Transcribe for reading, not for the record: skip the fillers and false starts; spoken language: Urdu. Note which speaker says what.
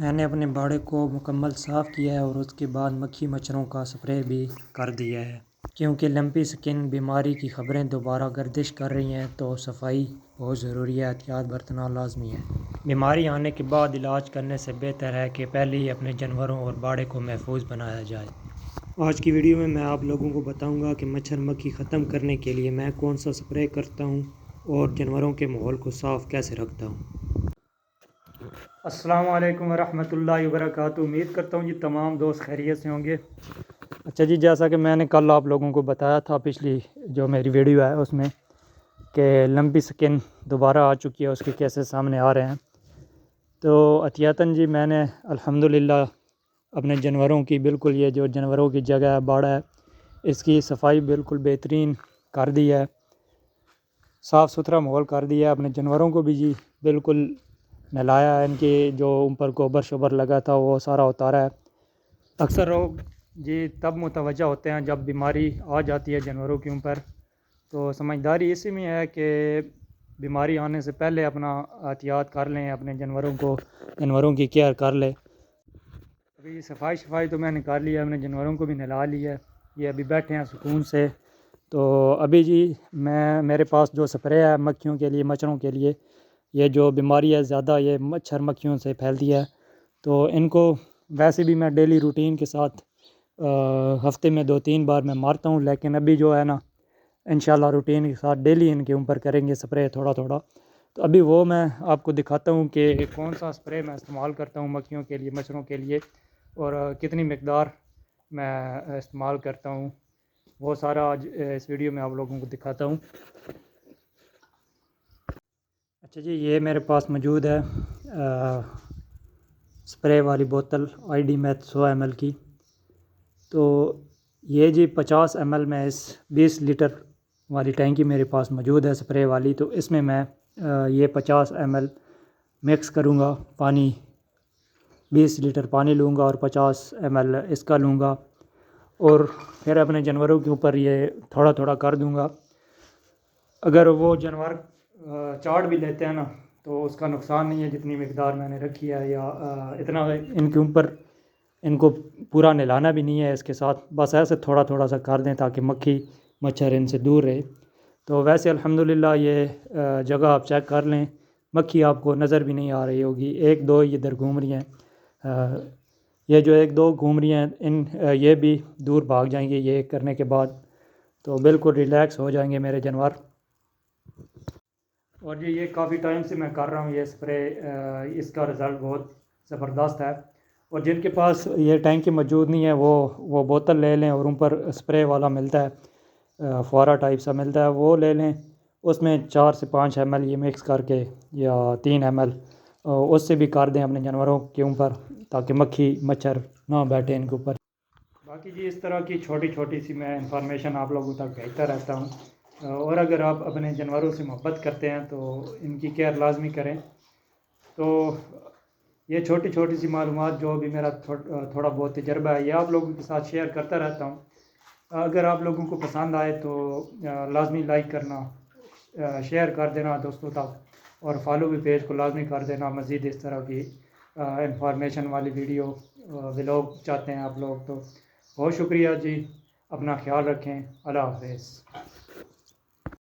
Speaker 1: میں نے اپنے باڑے کو مکمل صاف کیا ہے اور اس کے بعد مکھی مچھروں کا سپرے بھی کر دیا ہے، کیونکہ لمپی سکن بیماری کی خبریں دوبارہ گردش کر رہی ہیں تو صفائی بہت ضروری ہے، احتیاط برتنا لازمی ہے۔ بیماری آنے کے بعد علاج کرنے سے بہتر ہے کہ پہلے ہی اپنے جانوروں اور باڑے کو محفوظ بنایا جائے۔ آج کی ویڈیو میں آپ لوگوں کو بتاؤں گا کہ مچھر مکھی ختم کرنے کے لیے میں کون سا سپرے کرتا ہوں اور جانوروں کے ماحول کو صاف کیسے رکھتا ہوں۔ السلام علیکم ورحمۃ اللہ وبرکاتہ۔ امید کرتا ہوں تمام دوست خیریت سے ہوں گے۔ اچھا جی، جیسا کہ میں نے کل آپ لوگوں کو بتایا تھا پچھلی جو میری ویڈیو ہے اس میں کہ لمپی سکن دوبارہ آ چکی ہے، اس کے کیسز سامنے آ رہے ہیں، تو احتیاطاً جی میں نے الحمدللہ اپنے جانوروں کی بالکل یہ جو جانوروں کی جگہ ہے باڑا ہے اس کی صفائی بالکل بہترین کر دی ہے، صاف ستھرا ماحول کر دیا ہے۔ اپنے جانوروں کو بھی جی بالکل نہلایا ہے، ان کی جو اوپر گوبر شوبر لگا تھا وہ سارا اتارا ہے۔ اکثر لوگ جی تب متوجہ ہوتے ہیں جب بیماری آ جاتی ہے جانوروں کے اوپر، تو سمجھداری اسی میں ہے کہ بیماری آنے سے پہلے اپنا احتیاط کر لیں، اپنے جانوروں کی کیئر کر لیں۔ ابھی صفائی تو میں نے کر لی ہے، اپنے جانوروں کو بھی نہلا لیا ہے، یہ ابھی بیٹھے ہیں سکون سے۔ تو ابھی جی میرے پاس جو سپرے ہے مکھیوں کے لیے مچھروں کے لیے، یہ جو بیماری ہے زیادہ یہ مچھر مکھیوں سے پھیلتی ہے، تو ان کو ویسے بھی میں ڈیلی روٹین کے ساتھ ہفتے میں 2-3 بار میں مارتا ہوں، لیکن ابھی جو ہے نا انشاءاللہ روٹین کے ساتھ ڈیلی ان کے اوپر کریں گے سپرے تھوڑا تھوڑا۔ تو ابھی وہ میں آپ کو دکھاتا ہوں کہ کون سا سپرے میں استعمال کرتا ہوں مکھیوں کے لیے مچھروں کے لیے، اور کتنی مقدار میں استعمال کرتا ہوں، وہ سارا آج اس ویڈیو میں آپ لوگوں کو دکھاتا ہوں۔ اچھا جی، یہ میرے پاس موجود ہے سپرے والی بوتل آئی ڈی میتھ 100 ml کی، تو یہ جی 50 ml میں اس 20 لیٹر والی ٹینکی میرے پاس موجود ہے سپرے والی، تو اس میں یہ 50 ml مکس کروں گا پانی، 20 لیٹر پانی لوں گا اور 50 ml اس کا لوں گا، اور پھر اپنے جانوروں کے اوپر یہ تھوڑا تھوڑا کر دوں گا۔ اگر وہ جانور چاٹ بھی لیتے ہیں نا تو اس کا نقصان نہیں ہے، جتنی مقدار میں نے رکھی ہے، یا اتنا ان کے اوپر ان کو پورا نہلانا بھی نہیں ہے اس کے ساتھ، بس ایسے تھوڑا تھوڑا سا کر دیں تاکہ مکھی مچھر ان سے دور رہے۔ تو ویسے الحمدللہ یہ جگہ آپ چیک کر لیں، مکھی آپ کو نظر بھی نہیں آ رہی ہوگی، 1-2 ادھر گھوم رہی ہیں، یہ جو 1-2 گھوم رہی ہیں یہ بھی دور بھاگ جائیں گے یہ کرنے کے بعد، تو بالکل ریلیکس ہو جائیں گے میرے جانور۔ اور جی یہ کافی ٹائم سے میں کر رہا ہوں یہ سپرے، اس کا رزلٹ بہت زبردست ہے، اور جن کے پاس یہ ٹینکی موجود نہیں ہے وہ بوتل لے لیں، اور اوپر سپرے والا ملتا ہے فوارہ ٹائپ سا ملتا ہے وہ لے لیں، اس میں 4 سے 5 ml یہ مکس کر کے یا 3 ml اس سے بھی کر دیں اپنے جانوروں کے اوپر تاکہ مکھی مچھر نہ بیٹھے ان کے اوپر۔ باقی جی اس طرح کی چھوٹی چھوٹی سی میں انفارمیشن آپ لوگوں تک بھیجتا رہتا ہوں، اور اگر آپ اپنے جانوروں سے محبت کرتے ہیں تو ان کی کیئر لازمی کریں۔ تو یہ چھوٹی چھوٹی سی معلومات جو بھی میرا تھوڑا بہت تجربہ ہے یہ آپ لوگوں کے ساتھ شیئر کرتا رہتا ہوں۔ اگر آپ لوگوں کو پسند آئے تو لازمی لائک کرنا، شیئر کر دینا دوستوں تک، اور فالو بھی پیج کو لازمی کر دینا۔ مزید اس طرح کی انفارمیشن والی ویڈیو ولاگ چاہتے ہیں آپ لوگ تو بہت شکریہ جی، اپنا خیال رکھیں، اللہ حافظ۔